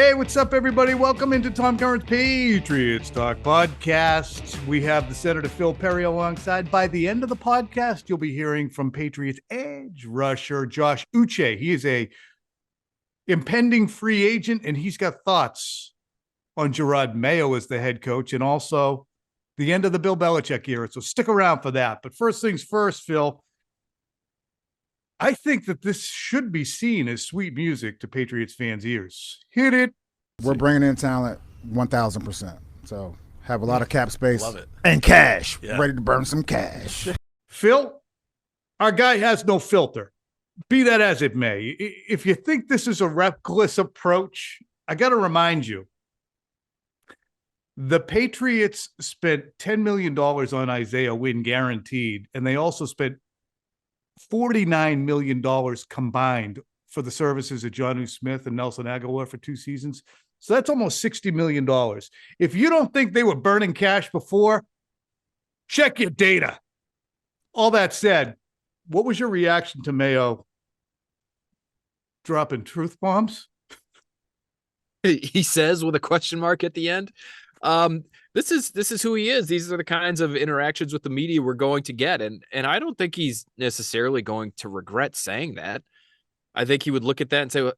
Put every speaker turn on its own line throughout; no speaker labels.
Hey, what's up, everybody? Welcome into Tom Curran's Patriots Talk podcast. We have the Senator Phil Perry alongside. By the end of the podcast, you'll be hearing from Patriots edge rusher Josh Uche. He is a impending free agent, and he's got thoughts on Jerod Mayo as the head coach and also the end of the Bill Belichick era. So stick around for that. But first things first, Phil, I think that this should be seen as sweet music to Patriots fans' ears. Hit it.
We're bringing in talent 1,000%. So have a lot of cap space.
Love it.
And cash.
Yeah.
Ready to burn some cash.
Phil, our guy has no filter. Be that as it may. If you think this is a reckless approach, I got to remind you, the Patriots spent $10 million on Isaiah Wynn guaranteed, and they also spent $49 million combined for the services of Jonnu Smith and Nelson Aguilar for 2 seasons. So that's almost $60 million. If you don't think they were burning cash before, check your data. All that said, what was your reaction to Mayo dropping truth bombs?
He says with a question mark at the end. This is who he is. These are the kinds of interactions with the media we're going to get. And I don't think he's necessarily going to regret saying that. I think he would look at that and say, well,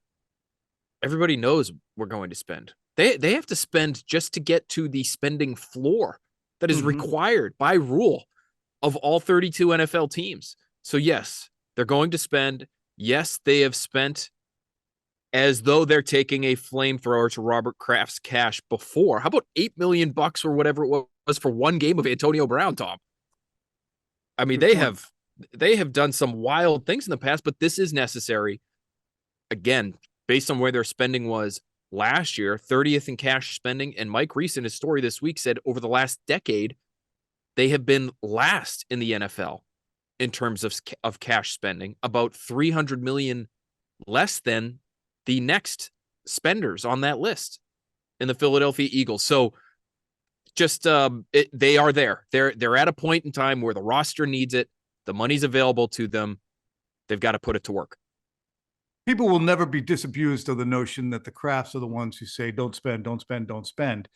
everybody knows we're going to spend. They have to spend just to get to the spending floor that is required by rule of all 32 NFL teams. So yes, they're going to spend. Yes, they have spent as though they're taking a flamethrower to Robert Kraft's cash before. How about $8 million or whatever it was for one game of Antonio Brown, Tom? I mean, they have done some wild things in the past, but this is necessary. Again, based on where their spending was last year, 30th in cash spending. And Mike Reese in his story this week said over the last decade, they have been last in the NFL in terms of cash spending, about $300 million less than the next spenders on that list in the Philadelphia Eagles. So just they are there. They're at a point in time where the roster needs it. The money's available to them. They've got to put it to work.
People will never be disabused of the notion that the Krafts are the ones who say, don't spend, don't spend, don't spend.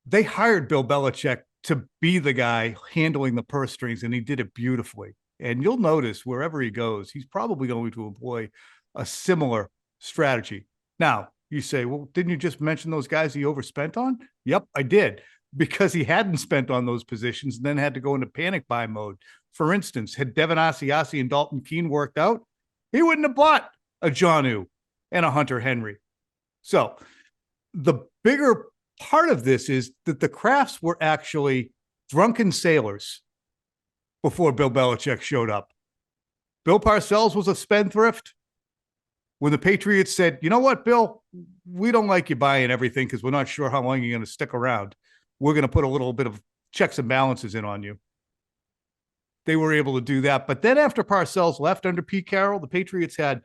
They hired Bill Belichick to be the guy handling the purse strings, and he did it beautifully. And you'll notice wherever he goes, he's probably going to employ a similar strategy. Now, you say, well, didn't you just mention those guys he overspent on? Yep, I did, because he hadn't spent on those positions and then had to go into panic buy mode. For instance, had Devin Asiasi and Dalton Keene worked out, he wouldn't have bought a Jonnu and a Hunter Henry. So the bigger part of this is that the Krafts were actually drunken sailors before Bill Belichick showed up. Bill Parcells was a spendthrift. When the Patriots said, you know what, Bill, we don't like you buying everything because we're not sure how long you're going to stick around. We're going to put a little bit of checks and balances in on you. They were able to do that. But then after Parcells left under Pete Carroll, the Patriots had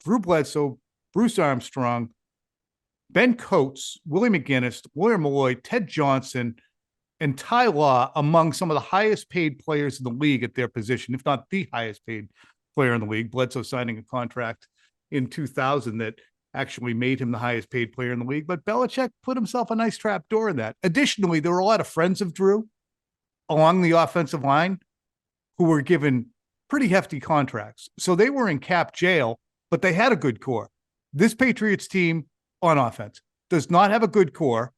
Drew Bledsoe, Bruce Armstrong, Ben Coates, Willie McGinnis, Lawyer Malloy, Ted Johnson, and Ty Law among some of the highest paid players in the league at their position, if not the highest paid player in the league. Bledsoe signing a contract in 2000 that actually made him the highest paid player in the league. But Belichick put himself a nice trap door in that. Additionally, there were a lot of friends of Drew along the offensive line who were given pretty hefty contracts. So they were in cap jail, but they had a good core. This Patriots team on offense does not have a good core,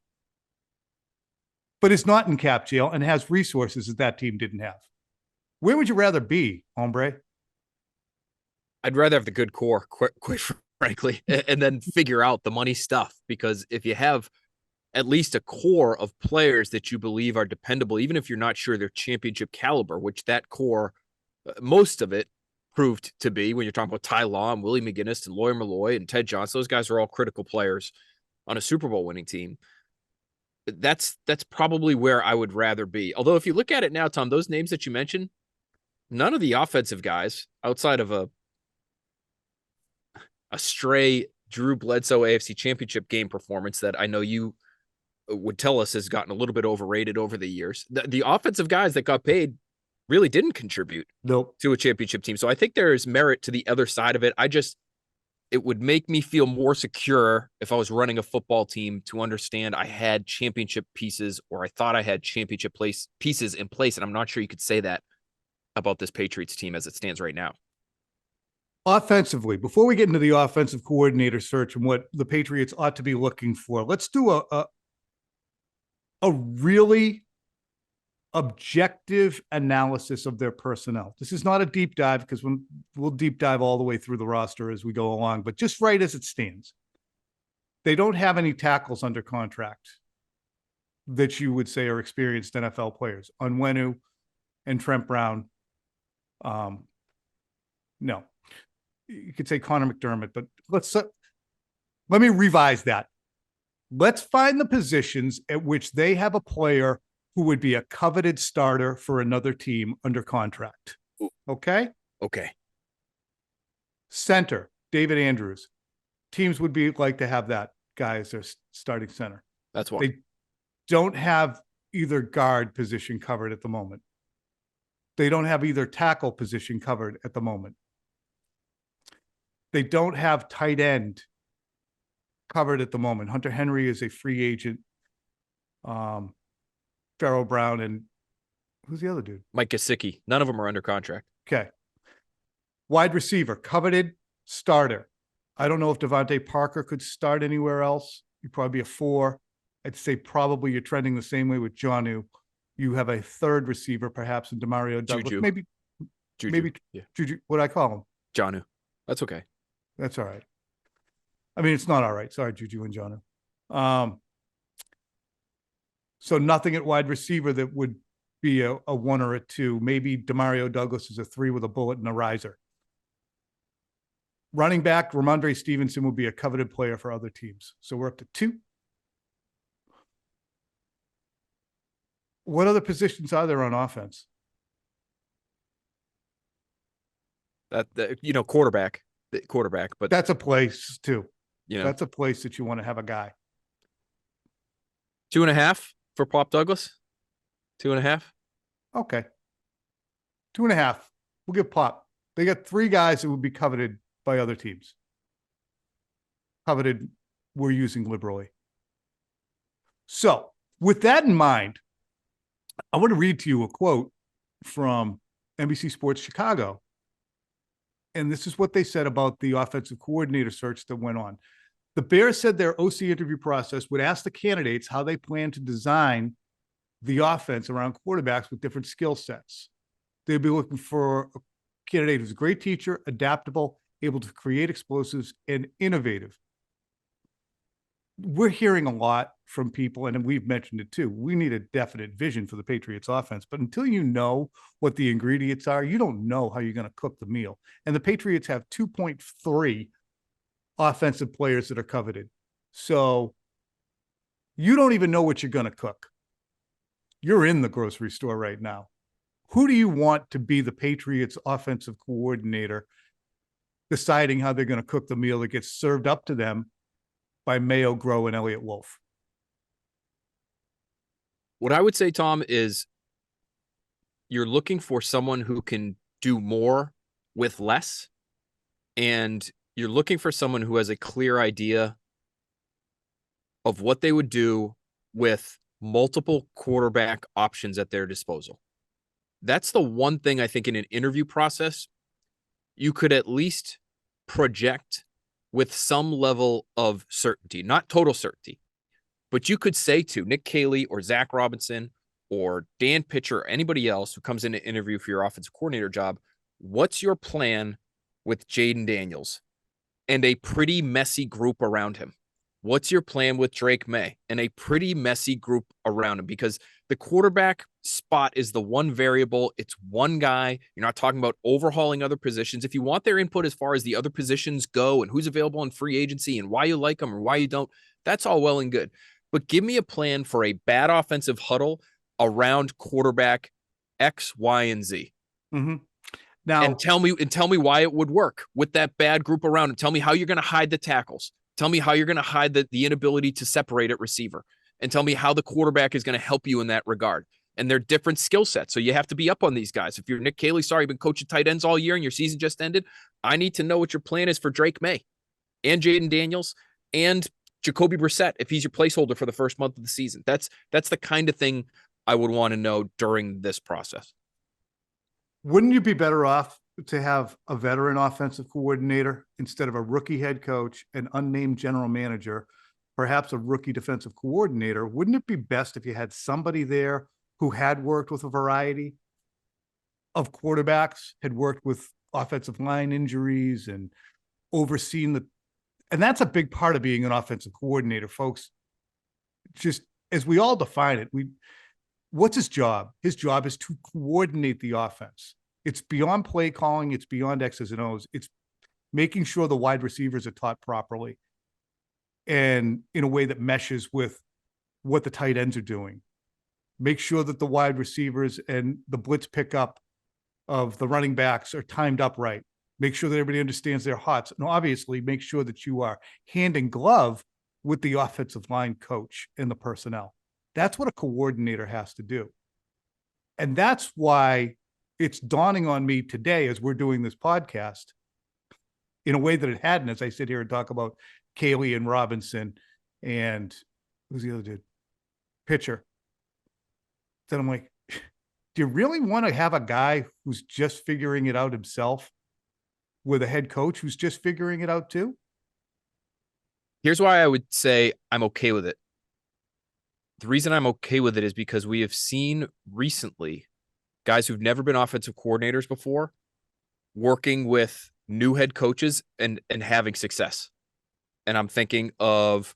but is not in cap jail and has resources that team didn't have. Where would you rather be, hombre?
I'd rather have the good core, quite frankly, and then figure out the money stuff. Because if you have at least a core of players that you believe are dependable, even if you're not sure they're championship caliber, which that core, most of it proved to be when you're talking about Ty Law and Willie McGinnis and Lawyer Malloy and Ted Johnson, those guys are all critical players on a Super Bowl winning team. That's probably where I would rather be. Although if you look at it now, Tom, those names that you mentioned, none of the offensive guys outside of a stray Drew Bledsoe AFC Championship game performance that I know you would tell us has gotten a little bit overrated over the years. The offensive guys that got paid really didn't contribute
to
a championship team. So I think there's merit to the other side of it. it would make me feel more secure if I was running a football team to understand I had championship pieces, or I thought I had championship pieces in place. And I'm not sure you could say that about this Patriots team as it stands right now.
Offensively, before we get into the offensive coordinator search and what the Patriots ought to be looking for, let's do a really objective analysis of their personnel. This is not a deep dive because we'll deep dive all the way through the roster as we go along, but just right as it stands. They don't have any tackles under contract that you would say are experienced NFL players. Onwenu and Trent Brown. No. You could say Connor McDermott, but let me revise that. Let's find the positions at which they have a player who would be a coveted starter for another team under contract. Okay?
Okay.
Center, David Andrews. Teams would be like to have that guy as their starting center.
That's one.
They don't have either guard position covered at the moment. They don't have either tackle position covered at the moment. They don't have tight end covered at the moment. Hunter Henry is a free agent. Pharaoh Brown and who's the other dude?
Mike Gesicki. None of them are under contract.
Okay. Wide receiver, coveted starter. I don't know if Devontae Parker could start anywhere else. He'd probably be a 4. I'd say probably you're trending the same way with Jonnu. You have a third receiver, perhaps, in Demario Douglas.
Juju.
Maybe
Yeah.
Juju. What do I call him?
Jonnu. That's okay.
That's all right. I mean, it's not all right. Sorry, Juju and Jonnu. So nothing at wide receiver that would be a 1 or a 2. Maybe Demario Douglas is a 3 with a bullet and a riser. Running back, Ramondre Stevenson would be a coveted player for other teams. So we're up to 2. What other positions are there on offense?
Quarterback, but
That's a place too.
you know,
That's a place that you want to have a guy.
2.5 for Pop Douglas. 2.5.
Okay. 2.5. We'll give Pop. They got 3 guys that would be coveted by other teams. Coveted, we're using liberally. So with that in mind, I want to read to you a quote from NBC Sports Chicago. And this is what they said about the offensive coordinator search that went on. The Bears said their OC interview process would ask the candidates how they plan to design the offense around quarterbacks with different skill sets. They'd be looking for a candidate who's a great teacher, adaptable, able to create explosives, and innovative. We're hearing a lot from people, and we've mentioned it too. We need a definite vision for the Patriots offense, but until you know what the ingredients are, you don't know how you're going to cook the meal. And the Patriots have 2.3 offensive players that are coveted. So you don't even know what you're going to cook. You're in the grocery store right now. Who do you want to be the Patriots offensive coordinator deciding how they're going to cook the meal that gets served up to them by Mayo, Groh, and Elliott Wolf?
What I would say, Tom, is you're looking for someone who can do more with less, and you're looking for someone who has a clear idea of what they would do with multiple quarterback options at their disposal. That's the one thing I think in an interview process, you could at least project with some level of certainty, not total certainty, but you could say to Nick Caley or Zach Robinson or Dan Pitcher or anybody else who comes in to interview for your offensive coordinator job, what's your plan with Jaden Daniels and a pretty messy group around him? What's your plan with Drake May and a pretty messy group around him? Because the quarterback spot is the one variable. It's one guy. You're not talking about overhauling other positions. If you want their input as far as the other positions go and who's available in free agency and why you like them or why you don't, that's all well and good. But give me a plan for a bad offensive huddle around quarterback X, Y, and Z.
Mm-hmm. Now,
and tell me why it would work with that bad group around, and tell me how you're going to hide the tackles. Tell me how you're going to hide the inability to separate at receiver, and tell me how the quarterback is going to help you in that regard. And they're different skill sets. So you have to be up on these guys. If you're Nick Caley, sorry, you've been coaching tight ends all year and your season just ended, I need to know what your plan is for Drake May. and Jaden Daniels and Jacoby Brissett if he's your placeholder for the first month of the season. That's the kind of thing I would want to know during this process.
Wouldn't you be better off to have a veteran offensive coordinator instead of a rookie head coach, an unnamed general manager, perhaps a rookie defensive coordinator? Wouldn't it be best if you had somebody there who had worked with a variety of quarterbacks, had worked with offensive line injuries and overseen and that's a big part of being an offensive coordinator, folks. Just as we all define it, what's his job? His job is to coordinate the offense. It's beyond play calling. It's beyond X's and O's. It's making sure the wide receivers are taught properly and in a way that meshes with what the tight ends are doing. Make sure that the wide receivers and the blitz pickup of the running backs are timed up right. Make sure that everybody understands their hots. And obviously make sure that you are hand in glove with the offensive line coach and the personnel. That's what a coordinator has to do. And that's why it's dawning on me today as we're doing this podcast in a way that it hadn't, as I sit here and talk about Caley and Robinson and who's the other dude? Pitcher. Then I'm like, do you really want to have a guy who's just figuring it out himself with a head coach who's just figuring it out too?
Here's why I would say I'm okay with it. The reason I'm okay with it is because we have seen recently guys who've never been offensive coordinators before working with new head coaches and having success. And I'm thinking of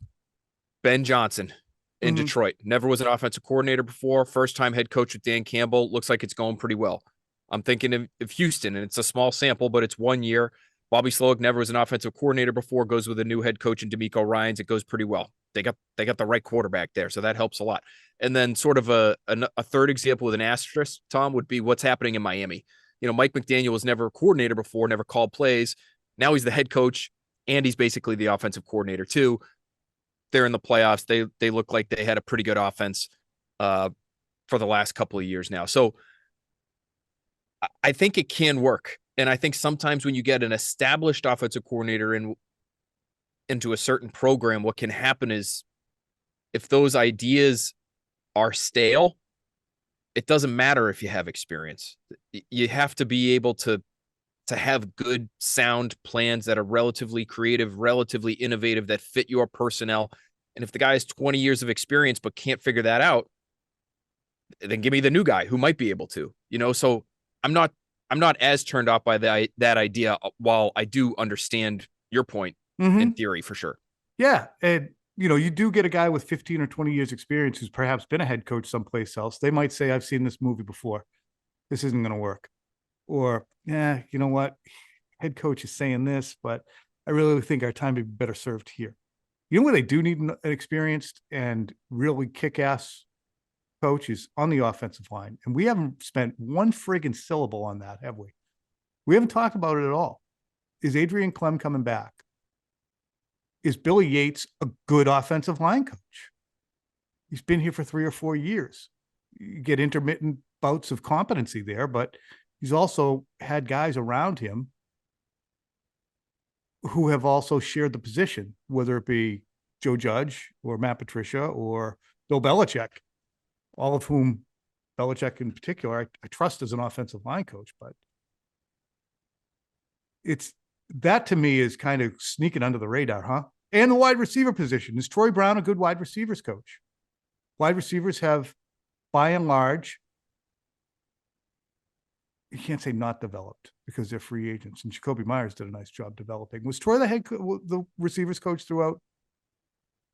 Ben Johnson in Detroit. Never was an offensive coordinator before. First time head coach with Dan Campbell. Looks like it's going pretty well. I'm thinking of Houston, and it's a small sample, but it's 1 year. Bobby Slowick never was an offensive coordinator before, goes with a new head coach in D'Amico Ryans. It goes pretty well. They got the right quarterback there, so that helps a lot. And then sort of a third example with an asterisk, Tom, would be what's happening in Miami. You know, Mike McDaniel was never a coordinator before, never called plays. Now he's the head coach, and he's basically the offensive coordinator too. They're in the playoffs. They look like they had a pretty good offense for the last couple of years now. So I think it can work. And I think sometimes when you get an established offensive coordinator into a certain program, what can happen is if those ideas are stale, it doesn't matter if you have experience. You have to be able to have good, sound plans that are relatively creative, relatively innovative, that fit your personnel. And if the guy has 20 years of experience but can't figure that out, then give me the new guy who might be able to. You know, so I'm not as turned off by that idea, while I do understand your point in theory for sure.
Yeah. And, you know, you do get a guy with 15 or 20 years experience who's perhaps been a head coach someplace else. They might say, I've seen this movie before. This isn't going to work. Or, yeah, you know what? Head coach is saying this, but I really think our time would be better served here. You know where they do need an experienced and really kick-ass coach is on the offensive line. And we haven't spent one friggin' syllable on that, have we? We haven't talked about it at all. Is Adrian Clem coming back? Is Billy Yates a good offensive line coach? He's been here for 3 or 4 years. You get intermittent bouts of competency there, but he's also had guys around him who have also shared the position, whether it be Joe Judge or Matt Patricia or Bill Belichick, all of whom, Belichick in particular, I trust as an offensive line coach. But it's that to me is kind of sneaking under the radar, huh? And the wide receiver position. Is Troy Brown a good wide receivers coach? Wide receivers have, by and large, you can't say not developed because they're free agents. And Jacoby Myers did a nice job developing. Was Troy the receivers coach throughout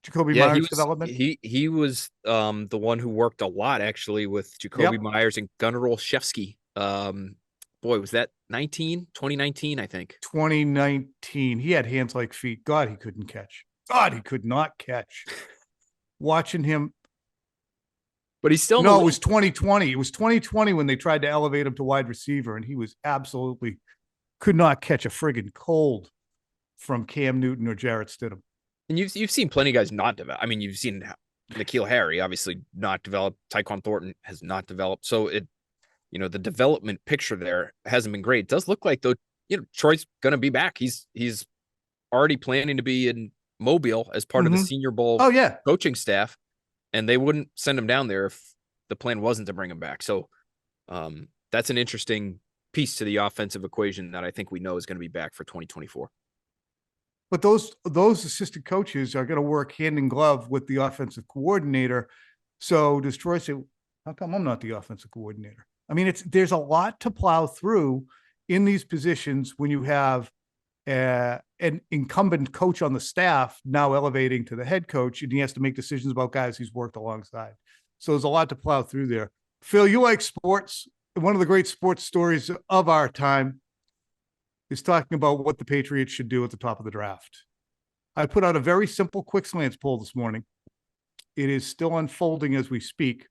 Jacoby Myers' development?
He was the one who worked a lot actually with Jacoby Myers and Gunnar Olszewski. Boy, was that 2019, I think.
2019. He had hands like feet. God, he couldn't catch. God, he could not catch. Watching him.
But he's still
no. It was 2020. It was 2020 when they tried to elevate him to wide receiver, and he was absolutely could not catch a friggin' cold from Cam Newton or Jarrett Stidham.
And you've seen plenty of guys not develop. I mean, you've seen N'Keal Harry obviously not developed. Tyquan Thornton has not developed. So the development picture there hasn't been great. It does look like though, Troy's going to be back. He's already planning to be in Mobile as part of the Senior Bowl
Oh, yeah.
coaching staff, and they wouldn't send him down there if the plan wasn't to bring him back. So that's an interesting piece to the offensive equation that I think we know is going to be back for 2024.
But those assistant coaches are going to work hand in glove with the offensive coordinator. So does Troy say, how come I'm not the offensive coordinator? I mean, there's a lot to plow through in these positions when you have an incumbent coach on the staff now elevating to the head coach, and he has to make decisions about guys he's worked alongside. So there's a lot to plow through there. Phil, you like sports. One of the great sports stories of our time is talking about what the Patriots should do at the top of the draft. I put out a very simple quick slants poll this morning. It is still unfolding as we speak.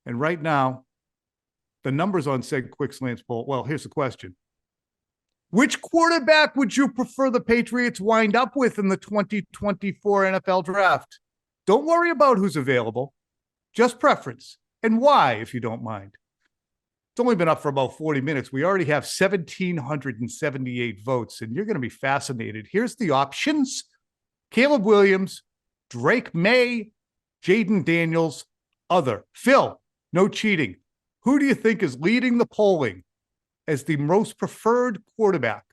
And right now, the numbers on said quick slants poll, well, here's the question. Which quarterback would you prefer the Patriots wind up with in the 2024 NFL draft? Don't worry about who's available, just preference. And why, if you don't mind. It's only been up for about 40 minutes. We already have 1,778 votes, and you're going to be fascinated. Here's the options. Caleb Williams, Drake May, Jaden Daniels, other. Phil, no cheating. Who do you think is leading the polling as the most preferred quarterback?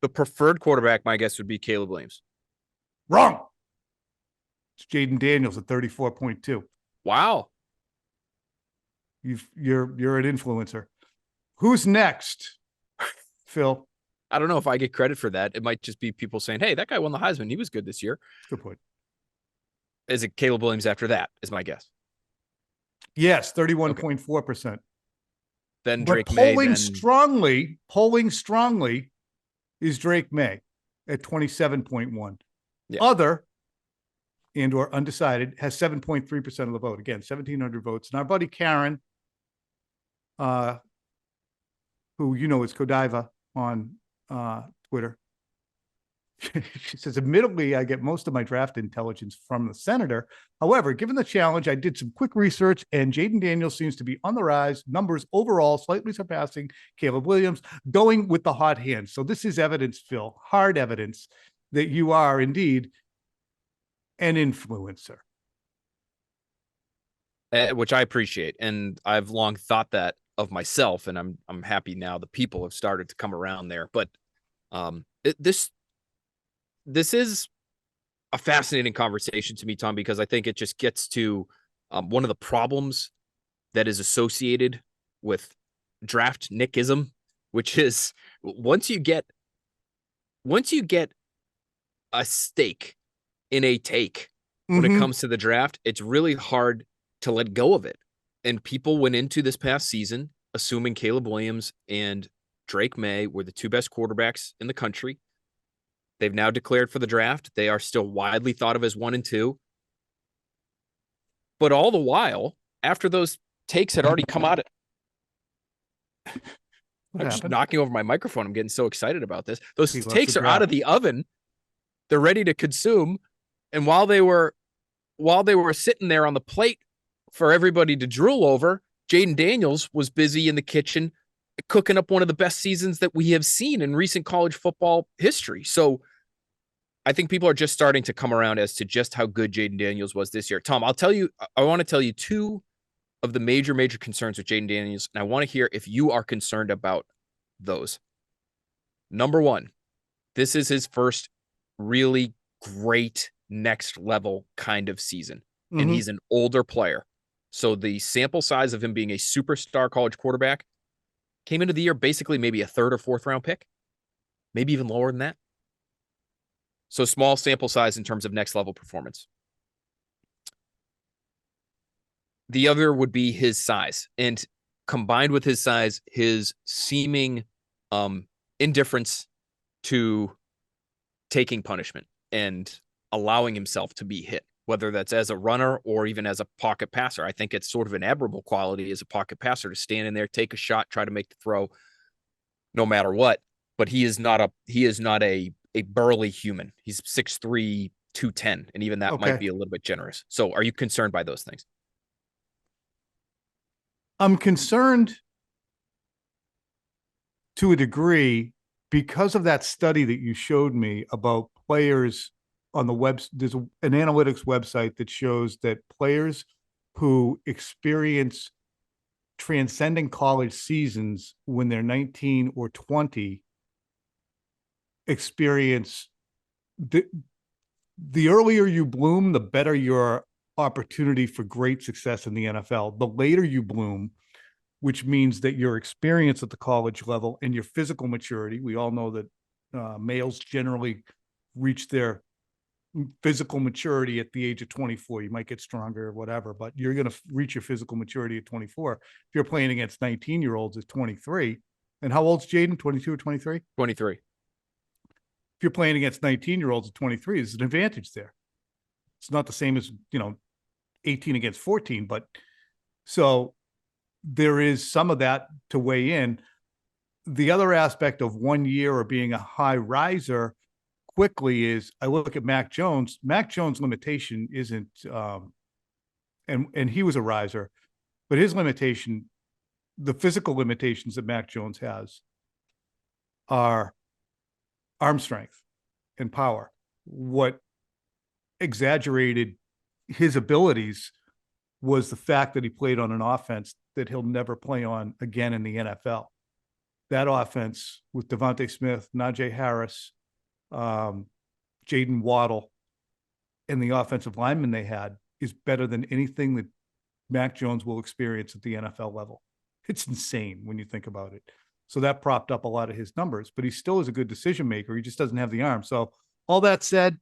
The preferred quarterback, my guess, would be Caleb Williams.
Wrong. It's Jaden Daniels at 34.2.
Wow.
You're an influencer. Who's next, Phil?
I don't know if I get credit for that. It might just be people saying, hey, that guy won the Heisman. He was good this year.
Good point.
Is it Caleb Williams after that, is my guess?
Yes, 31.4%.
Then Drake
polling
May.
Polling strongly is Drake May at 27.1.
Yeah.
Other and or undecided has 7.3% of the vote. Again, 1,700 votes. And our buddy Curran, who you know is Godiva on Twitter, she says, admittedly, I get most of my draft intelligence from the senator. However, given the challenge, I did some quick research, and Jaden Daniels seems to be on the rise. Numbers overall slightly surpassing Caleb Williams, going with the hot hand. So this is evidence, Phil, hard evidence that you are indeed an influencer.
Which I appreciate. And I've long thought that of myself, and I'm happy now the people have started to come around there. But this is a fascinating conversation to me, Tom, because I think it just gets to one of the problems that is associated with draft Nickism, which is once you get a stake in a take when it comes to the draft, it's really hard to let go of it. And people went into this past season assuming Caleb Williams and Drake May were the two best quarterbacks in the country. They've now declared for the draft. They are still widely thought of as 1 and 2. But all the while, after those takes had already come out, I'm just knocking over my microphone. I'm getting so excited about this. Those takes are out of the oven. They're ready to consume. And while they were sitting there on the plate for everybody to drool over, Jaden Daniels was busy in the kitchen cooking up one of the best seasons that we have seen in recent college football history. So I think people are just starting to come around as to just how good Jaden Daniels was this year. Tom, I want to tell you two of the major concerns with Jaden Daniels, and I want to hear if you are concerned about those. Number one, this is his first really great next level kind of season, and he's an older player. So the sample size of him being a superstar college quarterback came into the year basically maybe a 3rd or 4th round pick, maybe even lower than that. So small sample size in terms of next level performance. The other would be his size, and combined with his size, his seeming indifference to taking punishment and allowing himself to be hit, whether that's as a runner or even as a pocket passer. I think it's sort of an admirable quality as a pocket passer to stand in there, take a shot, try to make the throw no matter what. But he is not a burly human. He's 6'3", 210, and even that might be a little bit generous. So are you concerned by those things?
I'm concerned to a degree because of that study that you showed me about players on the web, there's an analytics website that shows that players who experience transcending college seasons when they're 19 or 20 experience the earlier you bloom, the better your opportunity for great success in the NFL. The later you bloom, which means that your experience at the college level and your physical maturity, we all know that males generally reach their physical maturity at the age of 24. You might get stronger or whatever, but you're going to reach your physical maturity at 24. If you're playing against 19-year-olds at 23, and how old's Jaden? 22 or 23?
23.
If you're playing against 19-year-olds at 23, there's an advantage there. It's not the same as, 18 against 14, but so there is some of that to weigh in. The other aspect of 1 year or being a high riser quickly is I look at Mac Jones. Mac Jones' limitation isn't, and he was a riser, but his limitation, the physical limitations that Mac Jones has are arm strength and power. What exaggerated his abilities was the fact that he played on an offense that he'll never play on again in the NFL. That offense with Devontae Smith, Najee Harris, Jaden Waddle, and the offensive linemen they had is better than anything that Mac Jones will experience at the NFL level. It's insane when you think about it. So that propped up a lot of his numbers, but he still is a good decision maker. He just doesn't have the arm. So all that said,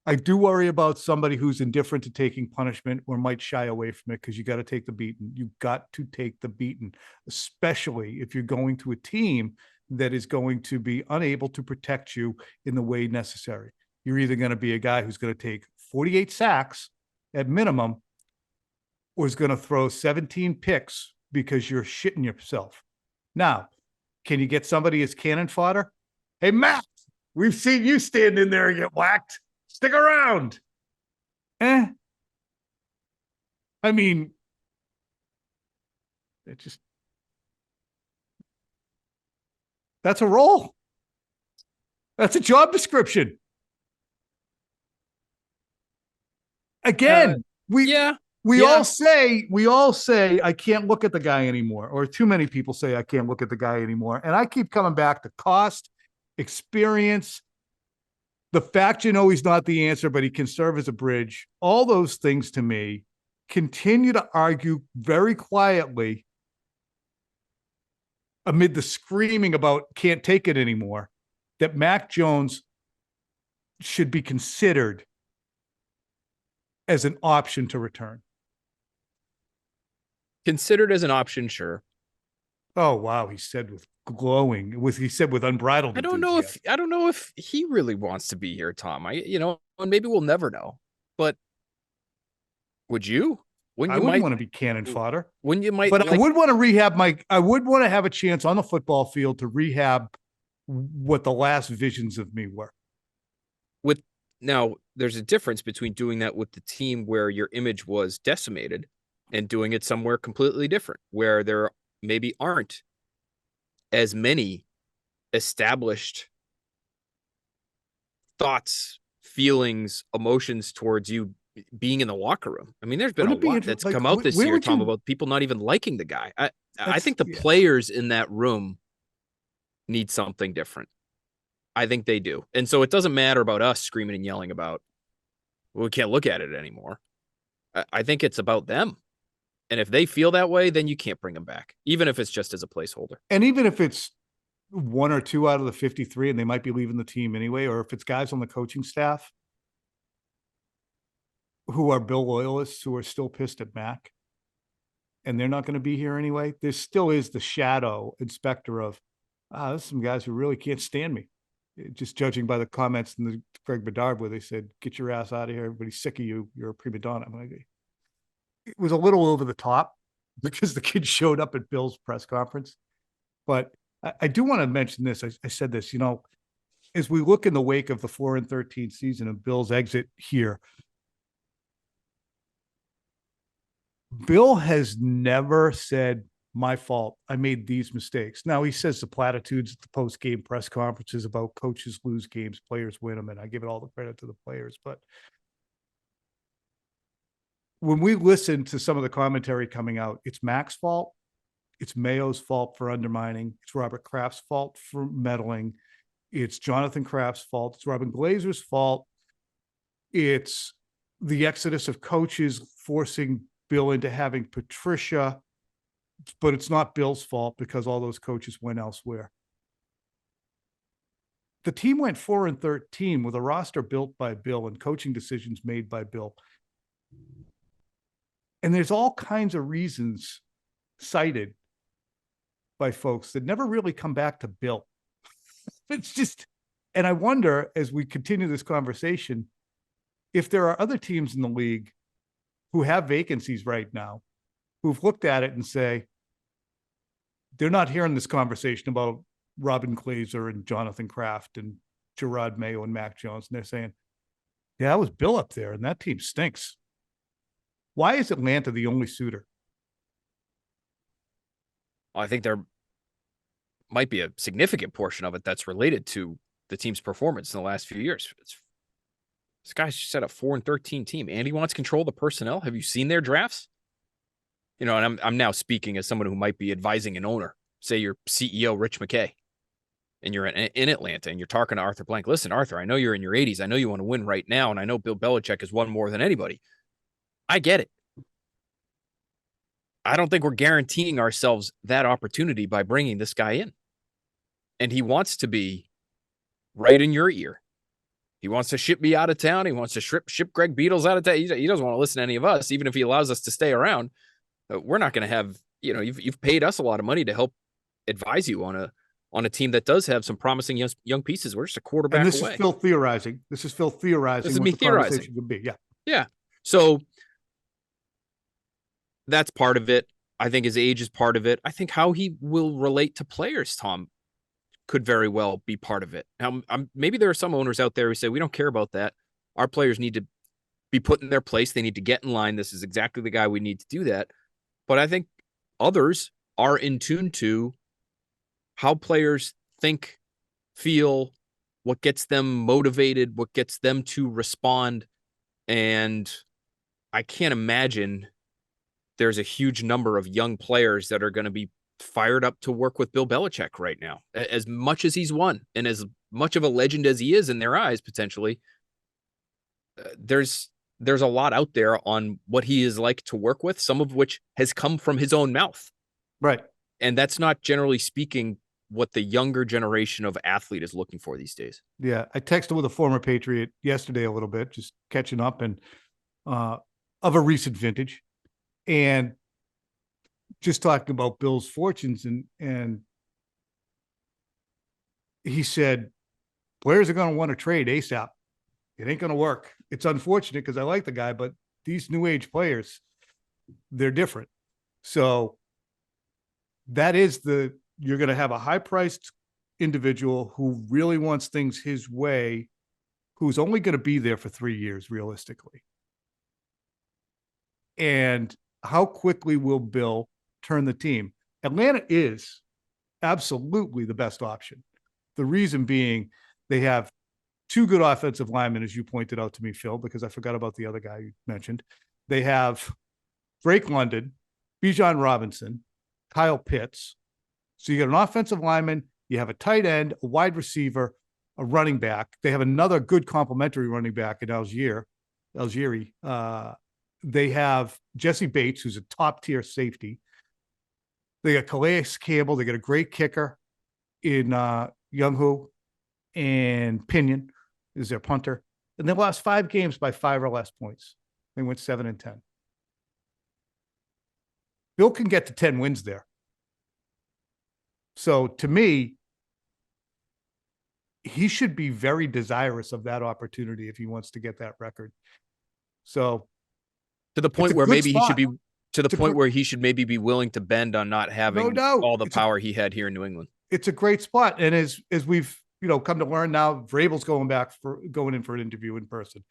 I do worry about somebody who's indifferent to taking punishment or might shy away from it because you got to take the beating. You got to take the beating, especially if you're going to a team that is going to be unable to protect you in the way necessary. You're either going to be a guy who's going to take 48 sacks at minimum or is going to throw 17 picks because you're shitting yourself. Now, can you get somebody as cannon fodder? Hey, Matt, we've seen you stand in there and get whacked. Stick around. I mean, that's a role. That's a job description. Again, we all say I can't look at the guy anymore, or too many people say I can't look at the guy anymore. And I keep coming back to cost, experience, the fact he's not the answer, but he can serve as a bridge. All those things to me continue to argue very quietly amid the screaming about can't take it anymore, that Mac Jones should be considered as an option to return.
Considered as an option, sure.
Oh, wow. He said with glowing, he said with unbridled.
I don't know if he really wants to be here, Tom. And maybe we'll never know. But would you?
I wouldn't want to be cannon fodder.
When you might,
but I would want to rehab I would want to have a chance on the football field to rehab what the last visions of me were.
Now, there's a difference between doing that with the team where your image was decimated and doing it somewhere completely different, where there maybe aren't as many established thoughts, feelings, emotions towards you being in the locker room. I mean, there's been a lot that's come out this year, Tom, about people not even liking the guy. I think the players in that room need something different. I think they do. And so it doesn't matter about us screaming and yelling about, we can't look at it anymore. I think it's about them. And if they feel that way, then you can't bring them back, even if it's just as a placeholder.
And even if it's one or two out of the 53 and they might be leaving the team anyway, or if it's guys on the coaching staff who are Bill loyalists who are still pissed at Mac and they're not going to be here anyway, there still is the shadow and specter of, there's some guys who really can't stand me. Just judging by the comments in the Craig Bedard where they said, get your ass out of here. Everybody's sick of you. You're a prima donna. I'm like, it was a little over the top because the kid showed up at Bill's press conference. But I do want to mention this. I said this, as we look in the wake of the 4-13 season of Bill's exit here, Bill has never said my fault. I made these mistakes. Now he says the platitudes at the post-game press conferences about coaches lose games, players win them, and I give it all the credit to the players. But when we listen to some of the commentary coming out, it's Mac's fault. It's Mayo's fault for undermining. It's Robert Kraft's fault for meddling. It's Jonathan Kraft's fault. It's Robin Glazer's fault. It's the exodus of coaches forcing Bill into having Patricia, but it's not Bill's fault because all those coaches went elsewhere. The team went 4-13 with a roster built by Bill and coaching decisions made by Bill. And there's all kinds of reasons cited by folks that never really come back to Bill. It's just, and I wonder as we continue this conversation, if there are other teams in the league who have vacancies right now, who've looked at it and say, they're not hearing this conversation about Robin Glazer and Jonathan Kraft and Jerod Mayo and Mac Jones. And they're saying, yeah, that was Bill up there and that team stinks. Why is Atlanta the only suitor?
I think there might be a significant portion of it that's related to the team's performance in the last few years. This guy's set a 4-13 team. Andy wants control of the personnel. Have you seen their drafts? You know, and I'm now speaking as someone who might be advising an owner. Say you're CEO Rich McKay, and you're in Atlanta, and you're talking to Arthur Blank. Listen, Arthur, I know you're in your 80s. I know you want to win right now, and I know Bill Belichick has won more than anybody. I get it. I don't think we're guaranteeing ourselves that opportunity by bringing this guy in. And he wants to be right in your ear. He wants to ship me out of town. He wants to ship Greg Beatles out of town. He doesn't want to listen to any of us, even if he allows us to stay around. We're not going to have, you know, you've paid us a lot of money to help advise you on a team that does have some promising young pieces. We're just a quarterback
and this
away.
is Phil theorizing. This is Phil theorizing.
This is me theorizing.
Would be. Yeah.
Yeah. So that's part of it. I think his age is part of it. I think how he will relate to players, Tom, could very well be part of it. Now, maybe there are some owners out there who say, we don't care about that. Our players need to be put in their place. They need to get in line. This is exactly the guy we need to do that. But I think others are in tune to how players think, feel, what gets them motivated, what gets them to respond. And I can't imagine there's a huge number of young players that are going to be fired up to work with Bill Belichick right now. As much as he's won and as much of a legend as he is in their eyes, potentially, there's a lot out there on what he is like to work with, some of which has come from his own mouth.
Right.
And that's not, generally speaking, what the younger generation of athlete is looking for these days.
Yeah. I texted with a former Patriot yesterday a little bit, just catching up and of a recent vintage. And just talking about Bill's fortunes, and he said, players are going to want to trade ASAP. It ain't going to work. It's unfortunate because I like the guy, but these new age players, they're different. So that is you're going to have a high priced individual who really wants things his way, who's only going to be there for 3 years, realistically. And how quickly will Bill turn the team? Atlanta is absolutely the best option. The reason being they have two good offensive linemen, as you pointed out to me, Phil, because I forgot about the other guy you mentioned. They have Drake London, Bijan Robinson, Kyle Pitts. So you got an offensive lineman, you have a tight end, a wide receiver, a running back. They have another good complementary running back in Algieri. They have Jesse Bates, who's a top-tier safety. They got Calais Campbell. They got a great kicker in Younghoe, and Pinion is their punter. And they lost 5 games by 5 or less points. They went 7-10. Bill can get to 10 wins there. So to me, he should be very desirous of that opportunity if he wants to get that record. So
to the point where maybe
spot.
he should be to the point where he should maybe be willing to bend on not having all the power he had here in New England.
It's a great spot. And as we've, come to learn now, Vrabel's going in for an interview in person.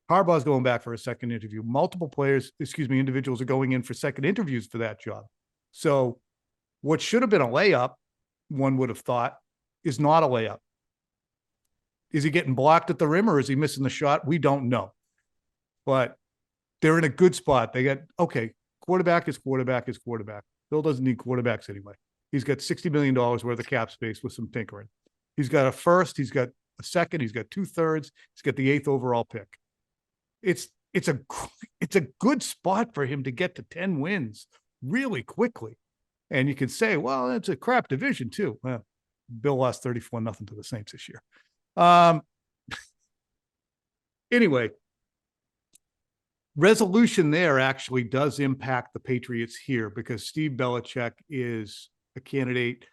Harbaugh's going back for a second interview. Multiple individuals are going in for second interviews for that job. So What should have been a layup, one would have thought, is not a layup. Is he getting blocked at the rim or is he missing the shot? We don't know. But they're in a good spot. They got, okay, quarterback is quarterback is quarterback. Bill doesn't need quarterbacks anyway. He's got $60 million worth of cap space with some tinkering. He's got a first, he's got a second, he's got 2/3, he's got the 8th overall pick. It's a good spot for him to get to 10 wins really quickly. And you can say, well, it's a crap division too. Well, Bill lost 34-0 to the Saints this year. Anyway, resolution there actually does impact the Patriots here because Steve Belichick is a candidate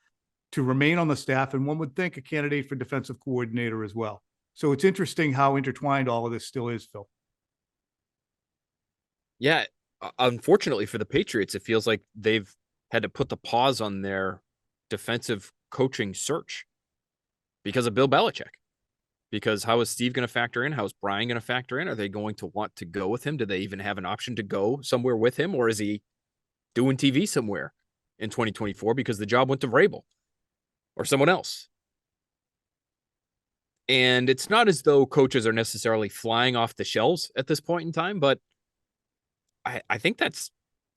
to remain on the staff, and one would think a candidate for defensive coordinator as well. So it's interesting how intertwined all of this still is, Phil.
Yeah, unfortunately for the Patriots, it feels like they've had to put the pause on their defensive coaching search because of Bill Belichick. Because how is Steve going to factor in? How is Brian going to factor in? Are they going to want to go with him? Do they even have an option to go somewhere with him? Or is he doing TV somewhere in 2024 because the job went to Vrabel or someone else? And it's not as though coaches are necessarily flying off the shelves at this point in time, but I think that's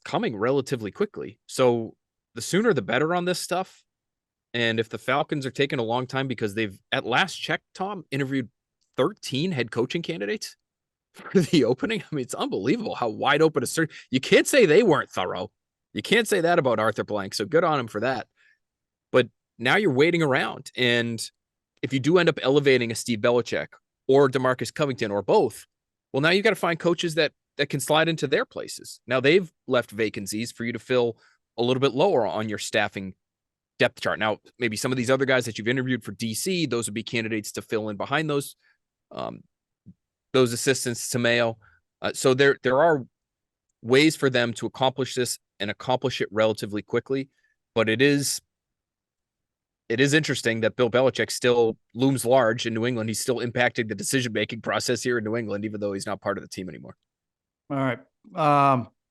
coming relatively quickly. So the sooner the better on this stuff. And if the Falcons are taking a long time because they've, at last check, Tom, interviewed 13 head coaching candidates for the opening. I mean, it's unbelievable how wide open a search. You can't say they weren't thorough. You can't say that about Arthur Blank. So good on him for that. But now you're waiting around. And if you do end up elevating a Steve Belichick or DeMarcus Covington or both, well, now you got to find coaches that can slide into their places. Now they've left vacancies for you to fill a little bit lower on your staffing depth chart. Now, maybe some of these other guys that you've interviewed for DC, those would be candidates to fill in behind those assistants to Mayo. So there are ways for them to accomplish this and accomplish it relatively quickly. But it is interesting that Bill Belichick still looms large in New England. He's still impacting the decision-making process here in New England, even though he's not part of the team anymore.
All right.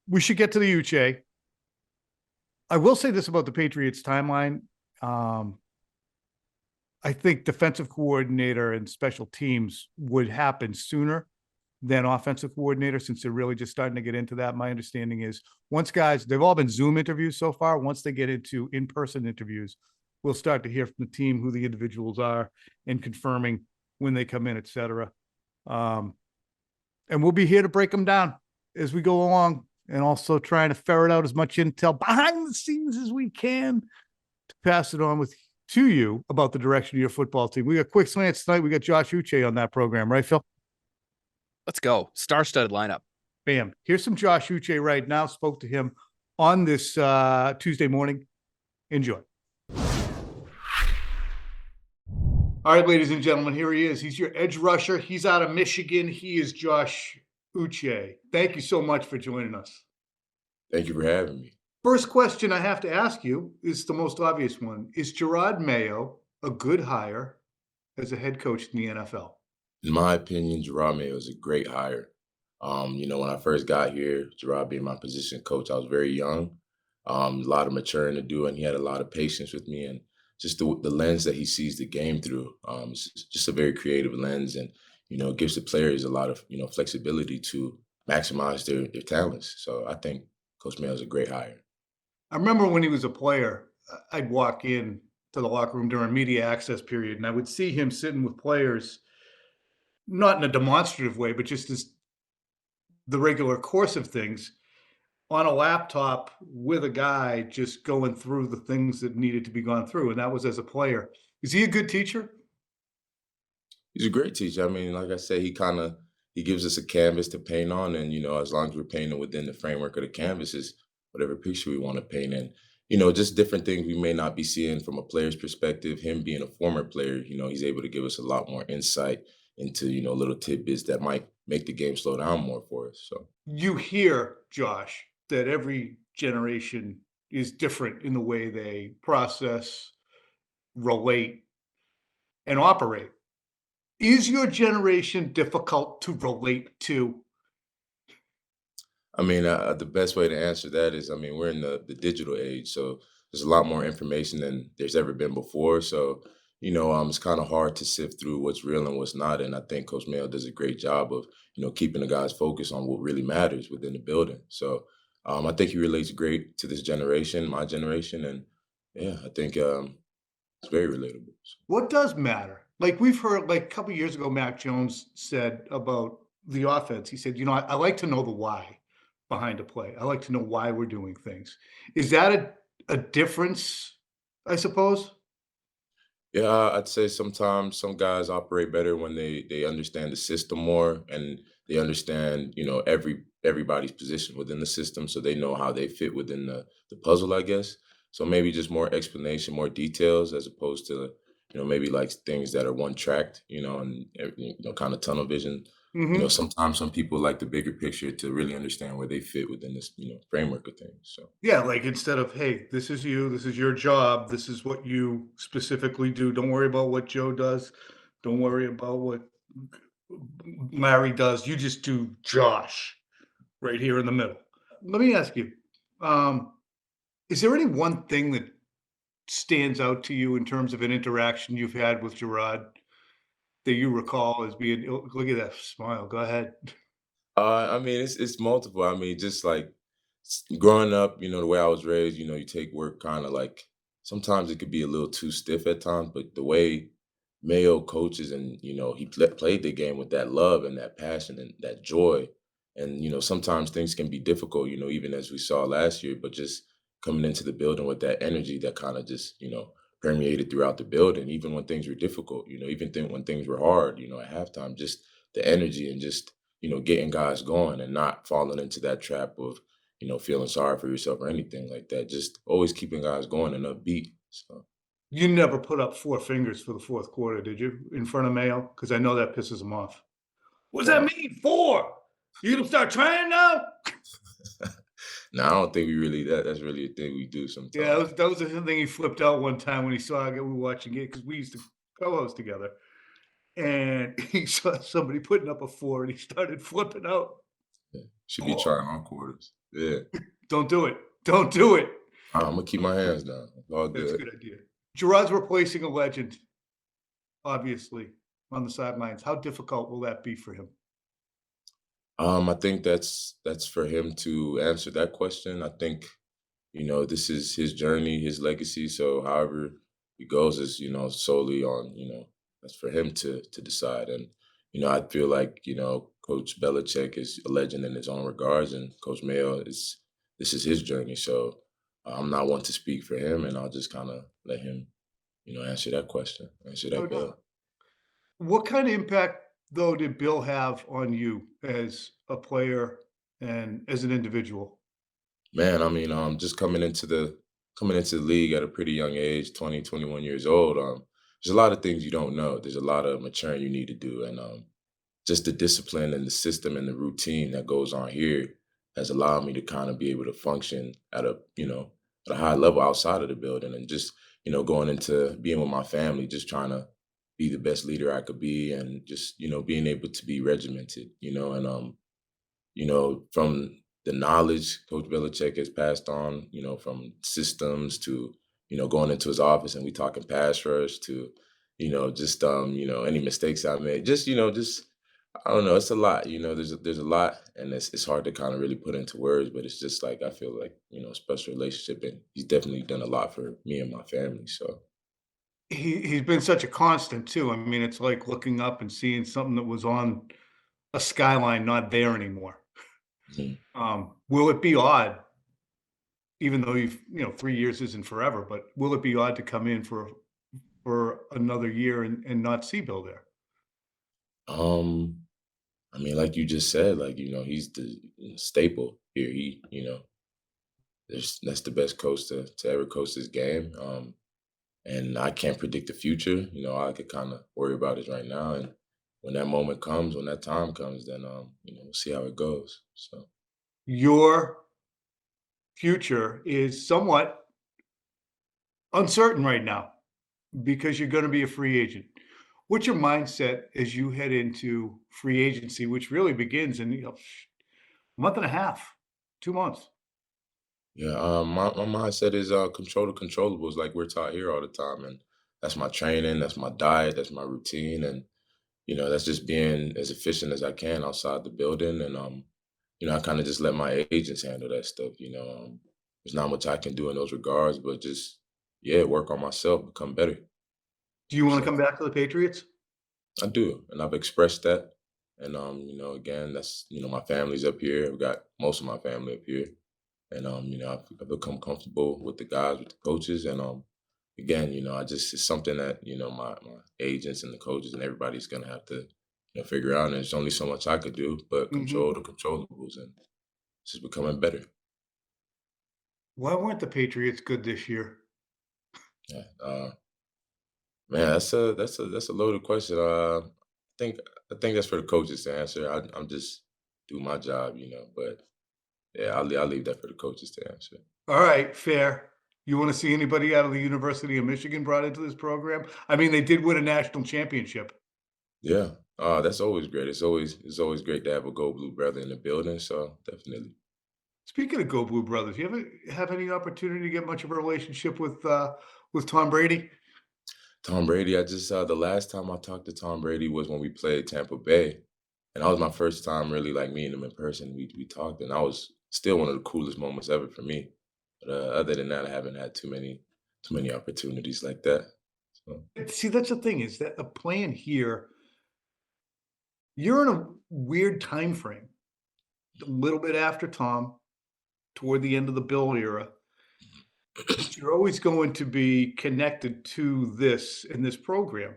We should get to the Uche. I will say this about the Patriots timeline. I think defensive coordinator and special teams would happen sooner than offensive coordinator since they're really just starting to get into that. My understanding is once guys, they've all been Zoom interviews so far. Once they get into in-person interviews, we'll start to hear from the team who the individuals are and confirming when they come in, et cetera. And we'll be here to break them down as we go along and also trying to ferret out as much intel behind the scenes as we can to pass it on to you about the direction of your football team. We got quick slants tonight. We got Josh Uche on that program, right, Phil?
Let's go. Star-studded lineup.
Bam. Here's some Josh Uche right now. Spoke to him on this Tuesday morning. Enjoy. All right, ladies and gentlemen, here he is. He's your edge rusher. He's out of Michigan. He is Josh Uche. Thank you so much for joining us.
Thank you for having me.
First question I have to ask you is the most obvious one. Is Jerod Mayo a good hire as a head coach in the NFL?
In my opinion, Jerod Mayo is a great hire. When I first got here, Jerod being my position coach, I was very young, a lot of maturing to do, and he had a lot of patience with me and just the lens that he sees the game through. It's just a very creative lens and, gives the players a lot of, flexibility to maximize their talents. So I think Coach Mayo is a great hire.
I remember when he was a player, I'd walk in to the locker room during media access period, and I would see him sitting with players, not in a demonstrative way, but just as the regular course of things, on a laptop with a guy just going through the things that needed to be gone through. And that was as a player. Is he a good teacher?
He's a great teacher. I mean, like I said, he gives us a canvas to paint on. And, as long as we're painting within the framework of the canvas is whatever picture we want to paint in. Just different things we may not be seeing from a player's perspective. Him being a former player, he's able to give us a lot more insight into, little tidbits that might make the game slow down more for us. So
you hear, Josh, that every generation is different in the way they process, relate, and operate. Is your generation difficult to relate to?
I mean, the best way to answer that is, we're in the digital age. So there's a lot more information than there's ever been before. So, it's kind of hard to sift through what's real and what's not. And I think Coach Mayo does a great job of, keeping the guys focused on what really matters within the building. So, I think he relates great to this generation, my generation, and yeah, I think it's very relatable.
What does matter? Like we've heard, like a couple years ago, Mac Jones said about the offense. He said, I like to know the why behind a play. I like to know why we're doing things. Is that a difference, I suppose?
Yeah, I'd say sometimes some guys operate better when they understand the system more and they understand, everybody's position within the system, so they know how they fit within the puzzle, I guess. So maybe just more explanation, more details, as opposed to, maybe like things that are one tracked, and kind of tunnel vision.
Hmm.
Sometimes some people like the bigger picture to really understand where they fit within this, framework of things. So.
Yeah, like instead of, hey, this is you, this is your job, this is what you specifically do. Don't worry about what Joe does. Don't worry about what Larry does. You just do Josh right here in the middle. Let me ask you, um, is there any one thing that stands out to you in terms of an interaction you've had with Jerod that you recall as being, oh, look at that smile. Go ahead.
I mean, it's multiple. I mean, just like growing up, the way I was raised, you take work kind of like sometimes it could be a little too stiff at times, but the way Mayo coaches and he played the game with that love and that passion and that joy, and sometimes things can be difficult, even as we saw last year, but just coming into the building with that energy that kind of just permeated throughout the building, even when things were difficult, even when things were hard, at halftime, just the energy and just getting guys going and not falling into that trap of, feeling sorry for yourself or anything like that. Just always keeping guys going and upbeat. So,
You never put up four fingers for the fourth quarter, did you, in front of Mayo? Because I know that pisses him off. What does that
uh,
mean, four? You gonna start trying now?
no, I don't think we really, that's really a thing we do
Yeah,
sometimes.
that was the thing he flipped out one time when he saw we were watching it because we used to co-host together, and he saw somebody putting up a four, and he started flipping out.
Yeah. Should be
Oh,
trying on quarters. Yeah.
don't do it! Don't do it!
I'm gonna keep my hands down. It's all
That's a
good.
good idea. Gerard's replacing a legend, obviously, on the sidelines. How difficult will that be for him?
I think that's for him to answer that question. I think, this is his journey, his legacy. So however he goes is, solely on, that's for him to decide. And, I feel like, Coach Belichick is a legend in his own regards, and Coach Mayo is this is his journey. So I'm not one to speak for him, and I'll just kind of let him, answer that question, answer
No
that bill.
doubt. What kind of impact, though, did Bill have on you as a player and as an individual?
Man, I mean, just coming into the league at a pretty young age, 20, 21 years old, there's a lot of things you don't know. There's a lot of maturing you need to do. And just the discipline and the system and the routine that goes on here has allowed me to kind of be able to function at a high level outside of the building and just, going into being with my family, just trying to be the best leader I could be and just, being able to be regimented, and from the knowledge Coach Belichick has passed on, from systems to, going into his office and we talking pass rush to, just any mistakes I made. Just, just I don't know, it's a lot. There's a lot and it's hard to kind of really put into words, but it's just like I feel like, special relationship and he's definitely done a lot for me and my family. So
He's been such a constant too. I mean, it's like looking up and seeing something that was on a skyline not there anymore.
mhm.
Will it be odd, even though 3 years isn't forever, but will it be odd to come in for another year and not see Bill there?
um I mean, like you just said, like, he's the staple here. That's the best coach to ever coach this game. And I can't predict the future. All I could kind of worry about is right now. And when that moment comes, when that time comes, then we'll see how it goes. So
Your future is somewhat uncertain right now because you're going to be a free agent. What's your mindset as you head into free agency, which really begins in a month and a half, 2 months?
Yeah, my mindset is control the controllables, like we're taught here all the time, and that's my training, that's my diet, that's my routine, and that's just being as efficient as I can outside the building, and I kind of just let my agents handle that stuff. There's not much I can do in those regards, but just yeah, work on myself, become better.
Do you want to
So
come back to the Patriots?
I do, and I've expressed that, and again, that's my family's up here. I've got most of my family up here. And I've become comfortable with the guys, with the coaches, and again, I just it's something that my agents and the coaches and everybody's gonna have to figure out. And there's only so much I could do, but
Hmm.
control the controllables, and it's just becoming better.
Why weren't the Patriots good this year?
Yeah, man, that's a loaded question. Think I think that's for the coaches to answer. I'm just do my job, but yeah, I'll leave that for the coaches to answer.
All right, fair. You want to see anybody out of the University of Michigan brought into this program? I mean, they did win a national championship.
Yeah, that's always great. It's always great to have a Go Blue brother in the building. So definitely.
Speaking of Go Blue Brothers, you ever have any opportunity to get much of a relationship with Tom Brady?
Tom Brady, I just the last time I talked to Tom Brady was when we played Tampa Bay, and that was my first time really like meeting him in person. We talked, and that was still one of the coolest moments ever for me. But other than that, I haven't had too many opportunities like that. So
See, that's the thing is that a plan here, you're in a weird time frame. A little bit after Tom, toward the end of the Bill era, but you're always going to be connected to this in this program.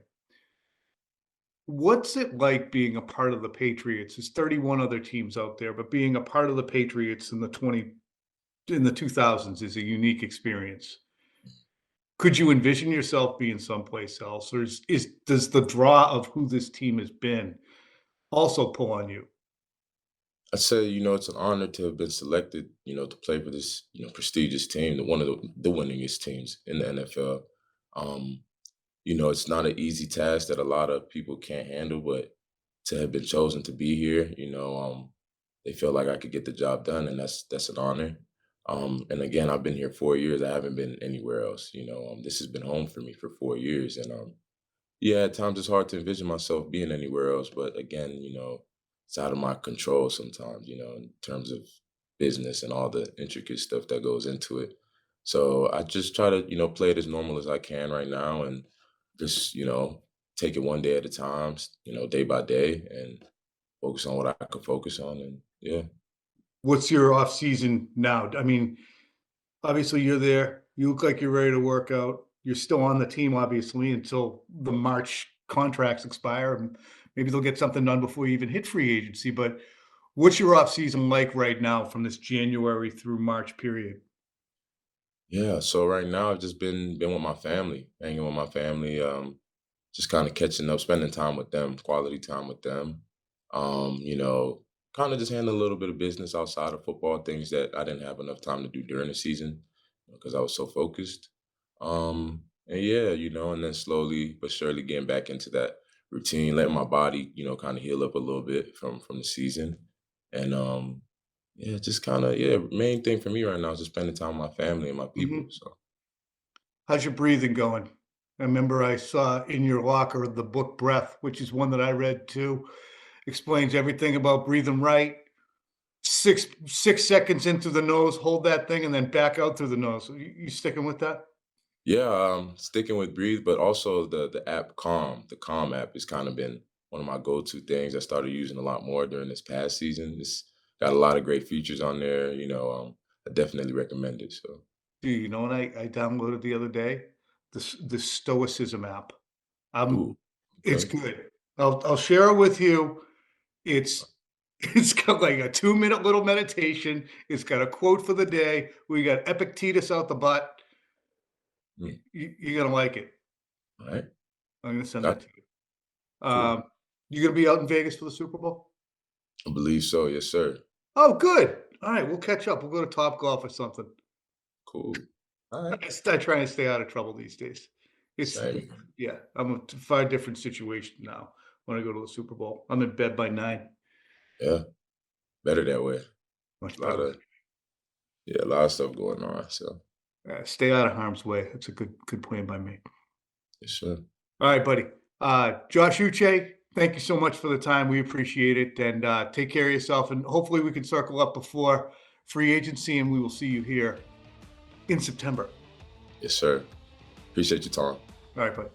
What's it like being a part of the Patriots? There's 31 other teams out there, but being a part of the Patriots in the 2000s is a unique experience. Could you envision yourself being someplace else, or does the draw of who this team has been also pull on you?
I'd say it's an honor to have been selected, to play for this prestigious team, one of the winningest teams in the NFL. Um, it's not an easy task that a lot of people can't handle, but to have been chosen to be here, they feel like I could get the job done, and that's an honor. And again, I've been here 4 years. I haven't been anywhere else. This has been home for me for 4 years, and yeah, at times it's hard to envision myself being anywhere else. But again, it's out of my control sometimes. In terms of business and all the intricate stuff that goes into it. So I just try to play it as normal as I can right now, and just take it one day at a time, day by day, and focus on what I can focus on. And yeah,
What's your off season now? I mean, obviously you're there. You look like you're ready to work out. You're still on the team, obviously, until the March contracts expire, and maybe they'll get something done before you even hit free agency. But what's your off season like right now from this January through March period?
yeah. So right now I've just been with my family, hanging with my family, just kind of catching up, spending time with them, quality time with them. Um, you know, Kind of just handling a little bit of business outside of football, things that I didn't have enough time to do during the season because I was so focused. And yeah, and then slowly but surely getting back into that routine, letting my body, kind of heal up a little bit from the season. And yeah, just kind of yeah, main thing for me right now is just spending time with my family and my people.
Mhm.
So
How's your breathing going? I remember I saw in your locker the book Breath, which is one that I read too. Explains everything about breathing right. 6 seconds in through the nose, hold that thing, and then back out through the nose. You sticking with that?
yeah, sticking with Breathe, but also the app Calm. The Calm app has kind of been one of my go-to things I started using a lot more during this past season. It's got a lot of great features on there. I definitely recommend it. So,
Do you know what I downloaded the other day? The Stoicism app. Um,
ooh,
it's
okay.
good. I'll share it with you. It's it's got like a 2-minute little meditation. It's got a quote for the day. We got Epictetus out the butt.
Mm,
You're gonna like it.
all right,
I'm gonna send that
got
to you.
cool.
You gonna be out in Vegas for the Super Bowl?
I believe so. Yes, sir.
Oh, good. All right, we'll catch up. We'll go to Top Golf or something.
Cool. All right.
I try and stay out of trouble these days. It's
Same.
yeah, I'm a far different situation now when I go to the Super Bowl. I'm in bed by 9.
Yeah, better that way.
Much
A lot
better.
of Yeah, a lot of stuff going on. So,
Stay out of harm's way. That's a good plan by me.
yes, sir.
All right, buddy. Josh Uche, thank you so much for the time. We appreciate it. And take care of yourself. And hopefully we can circle up before free agency, and we will see you here in September.
Yes, sir. Appreciate your time.
All right, buddy.